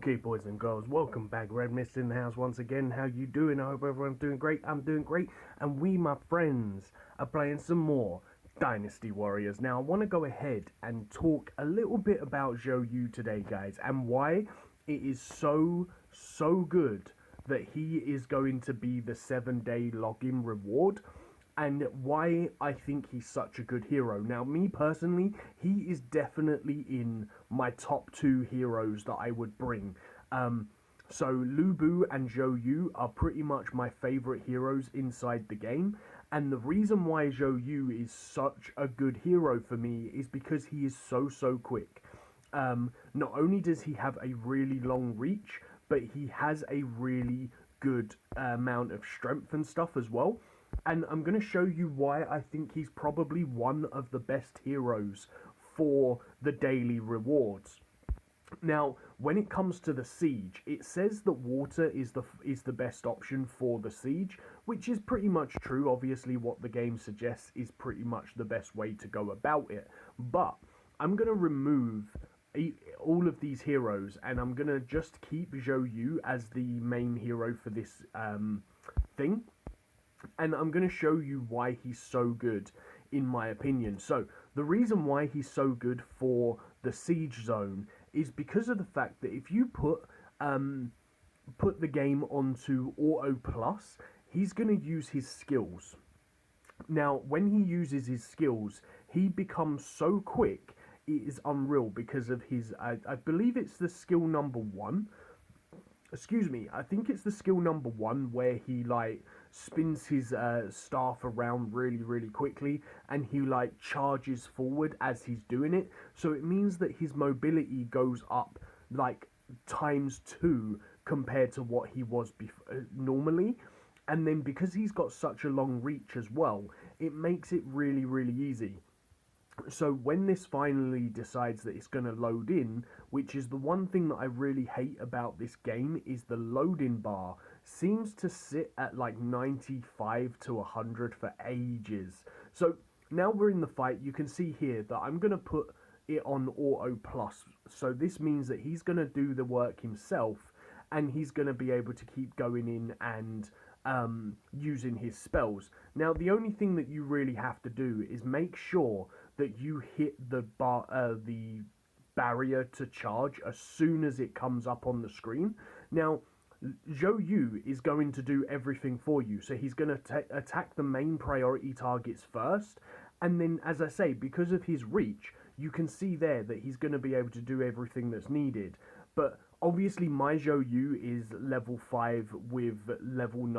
Okay, boys and girls, welcome back. Redmissed in the house once again. How you doing? I hope everyone's doing great. I'm doing great. And we, my friends, are playing some more Dynasty Warriors. Now, I want to go ahead and talk a little bit about zhou today, guys, and why it is so good that he is going to be the 7-day login reward, and why I think he's such a good hero. Now, me personally, he is definitely in my top 2 heroes that I would bring. So Lubu and zhou are pretty much my favorite heroes inside the game, and the reason why zhou is such a good hero for me is because he is so quick. Not only does he have a really long reach, but he has a really good amount of strength and stuff as well. And I'm going to show you why I think he's probably one of the best heroes for the daily rewards. Now, when it comes to the siege, it says that water is the best option for the siege, which is pretty much true. Obviously, what the game suggests is pretty much the best way to go about it. But I'm going to remove all of these heroes, and I'm going to just keep zhou as the main hero for this thing. And I'm going to show you why he's so good, in my opinion. So, the reason why he's so good for the siege zone is because of the fact that if you put the game onto Auto Plus, he's going to use his skills. Now, when he uses his skills, he becomes so quick, it is unreal because of his, I believe it's the skill number 1. Excuse me, I think it's the skill number 1 where he like spins his staff around really quickly, and he like charges forward as he's doing it. So it means that his mobility goes up like ×2 compared to what he was normally. And then because he's got such a long reach as well, it makes it really easy. So when this finally decides that it's going to load in, which is the one thing that I really hate about this game, is the loading bar seems to sit at like 95 to 100 for ages. So now we're in the fight. You can see here that I'm going to put it on Auto Plus. So this means that he's going to do the work himself, and he's going to be able to keep going in and using his spells. Now, the only thing that you really have to do is make sure that you hit the barrier to charge as soon as it comes up on the screen. Now, zhou is going to do everything for you, so he's going to attack the main priority targets first, and then, as I say, because of his reach, you can see there that he's going to be able to do everything that's needed. But obviously my zhou is level 5 with level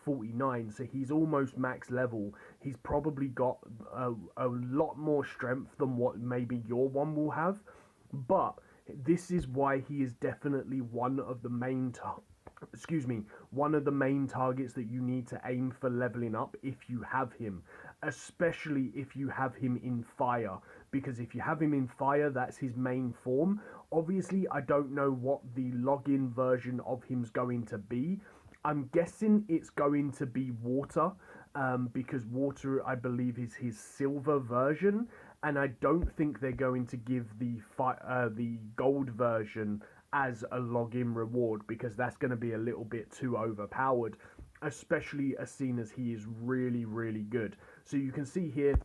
49, so he's almost max level. He's probably got a lot more strength than what maybe your one will have. But this is why he is definitely one of the main one of the main targets that you need to aim for leveling up if you have him, especially if you have him in fire, because if you have him in fire, that's his main form. Obviously, I don't know what the login version of him's going to be. I'm guessing it's going to be water, because water, I believe, is his silver version, and I don't think they're going to give the gold version as a login reward, because that's going to be a little bit too overpowered, especially as seen as he is really good. So you can see here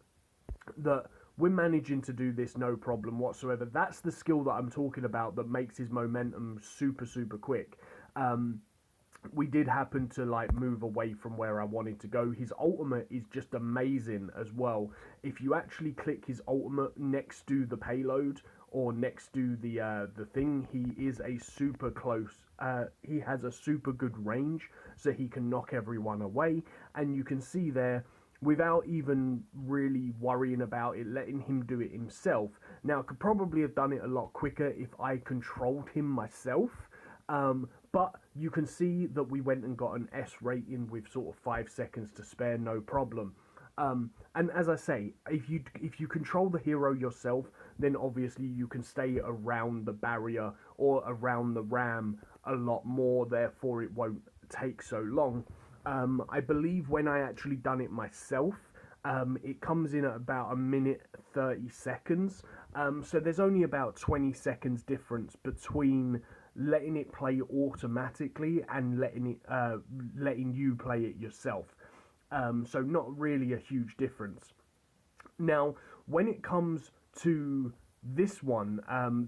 that we're managing to do this no problem whatsoever. That's the skill that I'm talking about that makes his momentum super quick. We did happen to like move away from where I wanted to go. His ultimate is just amazing as well. If you actually click his ultimate next to the payload or next to the thing, he is a super close. He has a super good range, so he can knock everyone away. And you can see there, without even really worrying about it, letting him do it himself. Now, I could probably have done it a lot quicker if I controlled him myself. But you can see that we went and got an S rating with sort of 5 seconds to spare, no problem. And as I say, if you control the hero yourself, then obviously you can stay around the barrier or around the ram a lot more, therefore it won't take so long. I believe when I actually done it myself, it comes in at about 1:30. So there's only about 20 seconds difference between letting it play automatically and letting you play it yourself. So not really a huge difference. Now, when it comes to this one,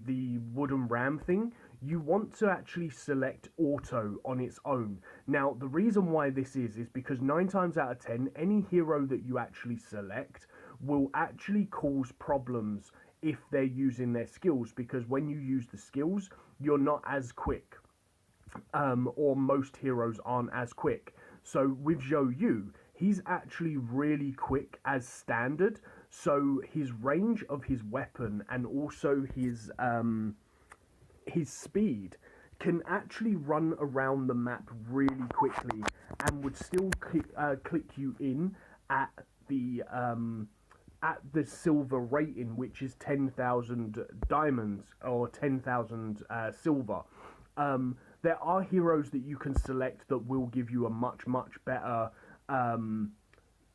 the wooden ram thing, you want to actually select auto on its own. Now, the reason why this is because 9 times out of 10, any hero that you actually select will actually cause problems if they're using their skills, because when you use the skills, you're not as quick, or most heroes aren't as quick. So with Zhou, he's actually really quick as standard, so his range of his weapon and also his speed can actually run around the map really quickly and would still click you in at the silver rating, which is 10,000 diamonds or 10,000 silver. There are heroes that you can select that will give you a much better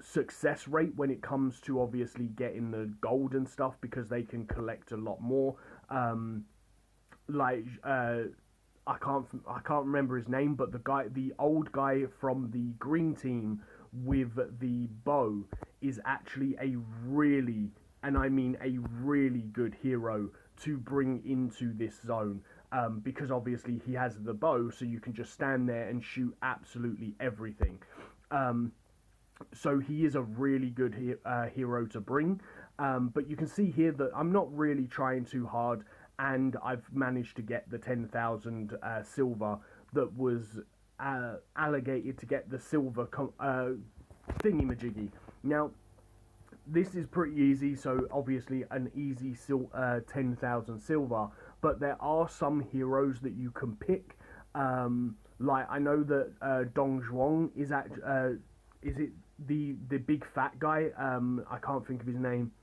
success rate when it comes to obviously getting the gold and stuff, because they can collect a lot more. I can't remember his name, but the old guy from the green team with the bow is actually a really, and I mean a really good hero to bring into this zone, because obviously he has the bow, so you can just stand there and shoot absolutely everything. So he is a really good hero to bring, but you can see here that I'm not really trying too hard, and I've managed to get the 10,000 silver that was allocated to get the silver thingy-majiggy. Now, this is pretty easy, so obviously an easy 10,000 silver, but there are some heroes that you can pick. Like, I know that Dong Zhuang is it the big fat guy? I can't think of his name.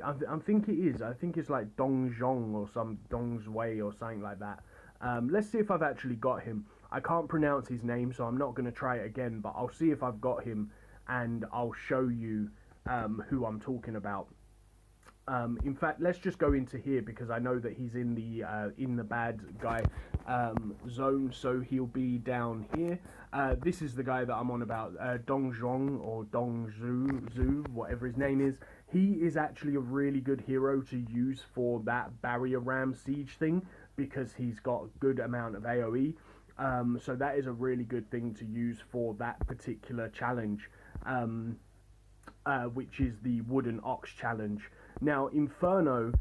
I think it is. I think it's like Dong Zhong or some Dong Zhui or something like that. Let's see if I've actually got him. I can't pronounce his name, so I'm not going to try it again, but I'll see if I've got him, and I'll show you who I'm talking about. In fact, let's just go into here, because I know that he's in the bad guy zone, so he'll be down here. This is the guy that I'm on about, Dong Zhong or Dong Zhu, whatever his name is. He is actually a really good hero to use for that barrier ram siege thing, because he's got a good amount of AoE. So that is a really good thing to use for that particular challenge, which is the wooden ox challenge. Now, Inferno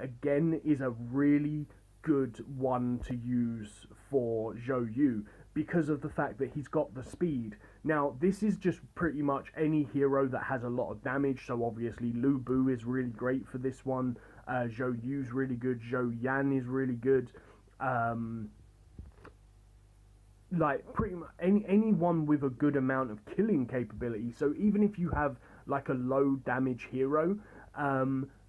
again is a really good one to use for Zhou, because of the fact that he's got the speed. Now, this is just pretty much any hero that has a lot of damage, so obviously Lu Bu is really great for this one, Zhou Yu's really good, Zhou Yan is really good, like pretty much anyone with a good amount of killing capability. So even if you have like a low damage hero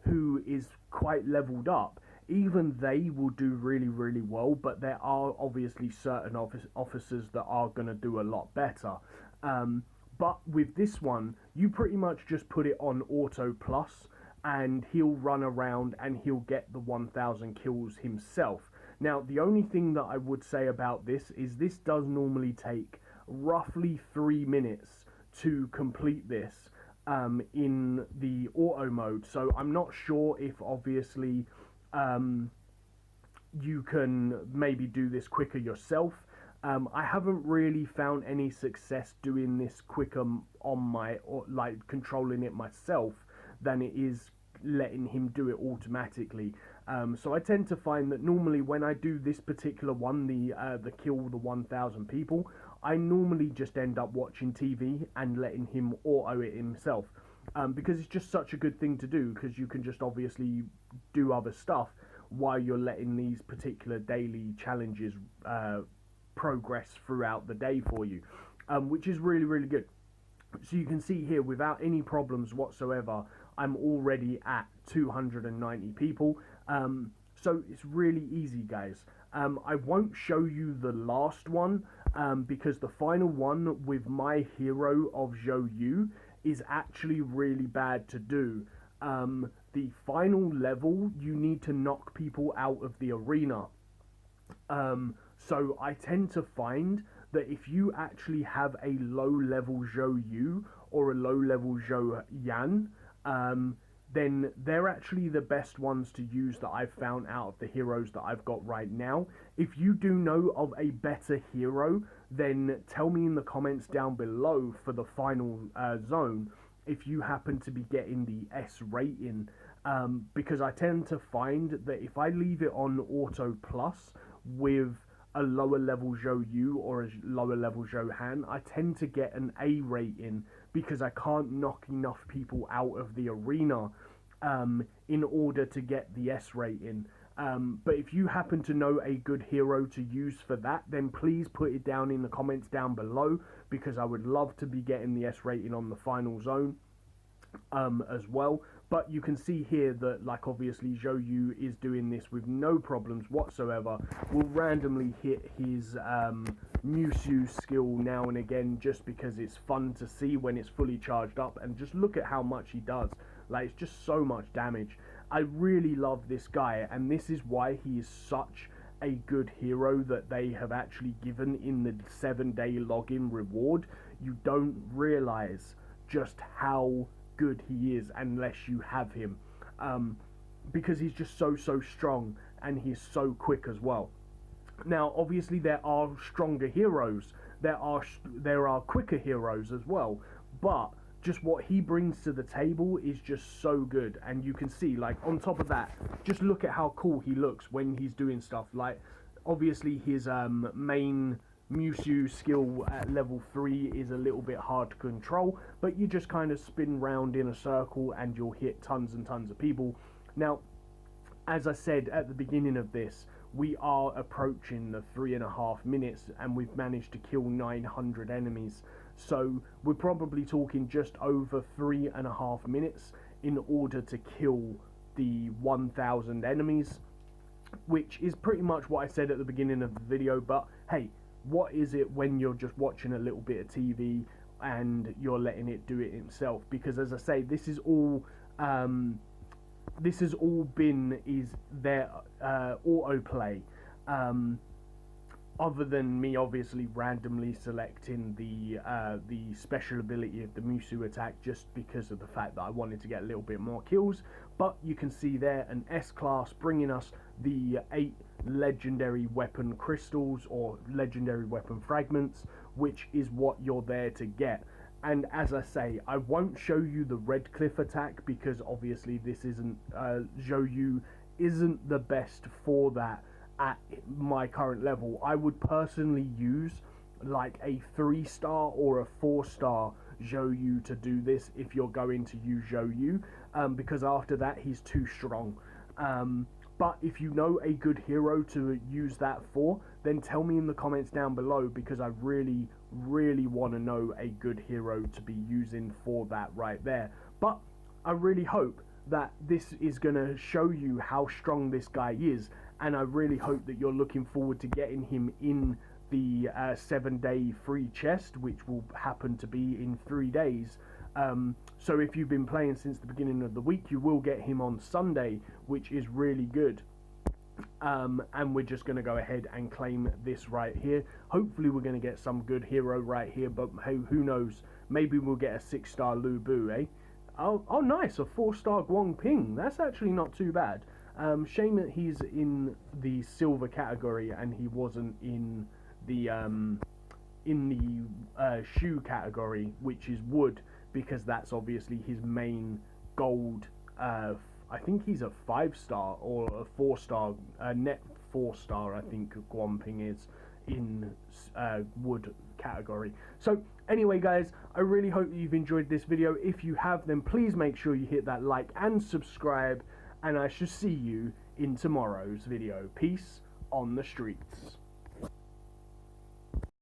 who is quite leveled up, even they will do really well, but there are obviously certain officers that are going to do a lot better. But with this one, you pretty much just put it on auto plus, and he'll run around and he'll get the 1,000 kills himself. Now, the only thing that I would say about this is this does normally take roughly 3 minutes to complete this in the auto mode. So I'm not sure if obviously you can maybe do this quicker yourself. I haven't really found any success doing this quicker on like controlling it myself than it is letting him do it automatically. So I tend to find that normally when I do this particular one, the kill the 1,000 people, I normally just end up watching TV and letting him auto it himself, because it's just such a good thing to do, because you can just obviously do other stuff while you're letting these particular daily challenges progress throughout the day for you, which is really good. So you can see here, without any problems whatsoever, I'm already at 290 people. So it's really easy, guys. I won't show you the last one, because the final one with my hero of Zhou is actually really bad to do. The final level, you need to knock people out of the arena. So I tend to find that if you actually have a low level zhou yu or a low level zhou yan, then they're actually the best ones to use that I've found out of the heroes that I've got right now. If you do know of a better hero, then tell me in the comments down below for the final zone if you happen to be getting the S rating, because I tend to find that if I leave it on Auto Plus with a lower level Zhou Yu or a lower level Zhou Han, I tend to get an A rating because I can't knock enough people out of the arena in order to get the S rating. But if you happen to know a good hero to use for that, then please put it down in the comments down below, because I would love to be getting the S rating on the final zone as well. But you can see here that, like, obviously Zhou Yu is doing this with no problems whatsoever. We'll randomly hit his Musou skill now and again just because it's fun to see when it's fully charged up, and just look at how much he does. Like, it's just so much damage. I really love this guy, and this is why he is such a good hero that they have actually given in the 7-day login reward. You don't realize just how good he is unless you have him, because he's just so strong, and he's so quick as well. Now obviously there are stronger heroes, there are quicker heroes as well, but just what he brings to the table is just so good. And you can see, like, on top of that, just look at how cool he looks when he's doing stuff. Like, obviously his main Musou skill at level 3 is a little bit hard to control, but you just kind of spin round in a circle and you'll hit tons and tons of people. Now, as I said at the beginning of this, we are approaching the 3.5 minutes, and we've managed to kill 900 enemies. So we're probably talking just over 3.5 minutes in order to kill the 1,000 enemies, which is pretty much what I said at the beginning of the video. But hey, what is it when you're just watching a little bit of TV and you're letting it do it himself? Because as I say, this is all been their autoplay, other than me obviously randomly selecting the special ability of the Musou attack just because of the fact that I wanted to get a little bit more kills. But you can see there an S class bringing us the 8 legendary weapon crystals or legendary weapon fragments, which is what you're there to get. And as I say, I won't show you the Red Cliff attack because obviously this isn't Zhou Yu isn't the best for that at my current level. I would personally use like a 3-star or a 4-star Zhou Yu to do this if you're going to use Zhou Yu, because after that he's too strong. But if you know a good hero to use that for, then tell me in the comments down below, because I really want to know a good hero to be using for that right there. But I really hope that this is going to show you how strong this guy is, and I really hope that you're looking forward to getting him in the 7-day free chest, which will happen to be in 3 days. So if you've been playing since the beginning of the week, you will get him on Sunday, which is really good. And we're just going to go ahead and claim this right here. Hopefully we're going to get some good hero right here, but hey, who knows? Maybe we'll get a 6-star Lu Bu, eh? Oh, nice, a 4-star Guang Ping. That's actually not too bad. Shame that he's in the silver category and he wasn't in the shoe category, which is wood, because that's obviously his main gold. I think he's a 5-star or a 4-star, net 4-star, I think Guang Ping is in wood category. So anyway guys, I really hope that you've enjoyed this video. If you have, then please make sure you hit that like and subscribe, and I shall see you in tomorrow's video. Peace on the streets.